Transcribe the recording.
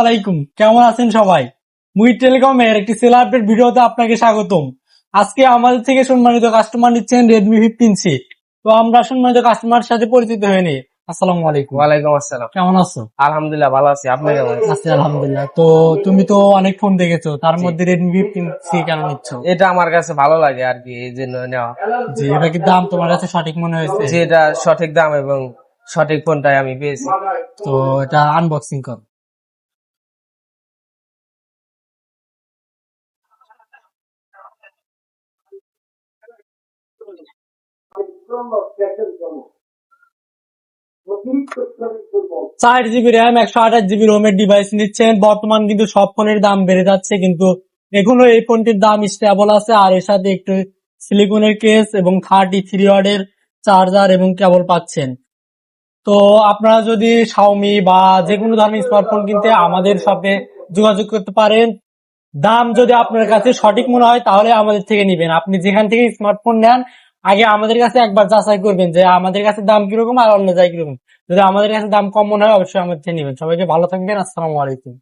আলাইকুম, কেমন আছেন সবাই? মুই টেলিকমের একটি সেল আপডেট ভিডিওতে আপনাকে স্বাগতম। আজকে আমাদের থেকে সম্মানিত কাস্টমার নিচ্ছেন রেডমি 15C। তো আমরা সম্মানিত কাস্টমার সাথে পরিচিত হয়ে নিই। আসসালামু আলাইকুম। ওয়ালাইকুম আসসালাম। কেমন আছো? আলহামদুলিল্লাহ ভালো আছি, আপনি কেমন আছেন? আছি আলহামদুলিল্লাহ। তো তুমি তো অনেক ফোন দেখেছো, তার মধ্যে রেডমি 15C কেন নিচ্ছ? এটা আমার কাছে ভালো লাগে আর কি, এই জন্য নেওয়া। যে এটা কি দাম তোমার কাছে সঠিক মনে হয়েছে? যে এটা সঠিক দাম এবং সঠিক ফোনটাই আমি পেয়েছি। তো এটা আনবক্সিং কর। চার জিবি র্যাম 128 জিবি রোমের ডিভাইস নিচ্ছেন। বর্তমান কিন্তু সব ফোনের দাম বেড়ে যাচ্ছে, কিন্তু এখনো এই ফোনটির দাম স্টেবল আছে। আর এর সাথে একটু সিলিকনের কেস এবং 33 ওয়াটের চার্জার এবং কেবল পাচ্ছেন। তো আপনারা যদি শাওমি বা যে কোনো ধরনের স্মার্টফোন কিনতে আমাদের সাথে যোগাযোগ করতে পারেন। দাম যদি আপনার কাছে সঠিক মনে হয় তাহলে আমাদের থেকে নিবেন। আপনি যেখান থেকে স্মার্টফোন নেন আগে আমাদের কাছে একবার যাচাই করবেন যে আমাদের কাছে দাম কিরকম আর অন্য জায়গায় কিরকম। যদি আমাদের কাছে দাম কম মনে হয় অবশ্যই আমাদের থেকে নিবেন। সবাইকে ভালো থাকবেন। আসসালামু আলাইকুম।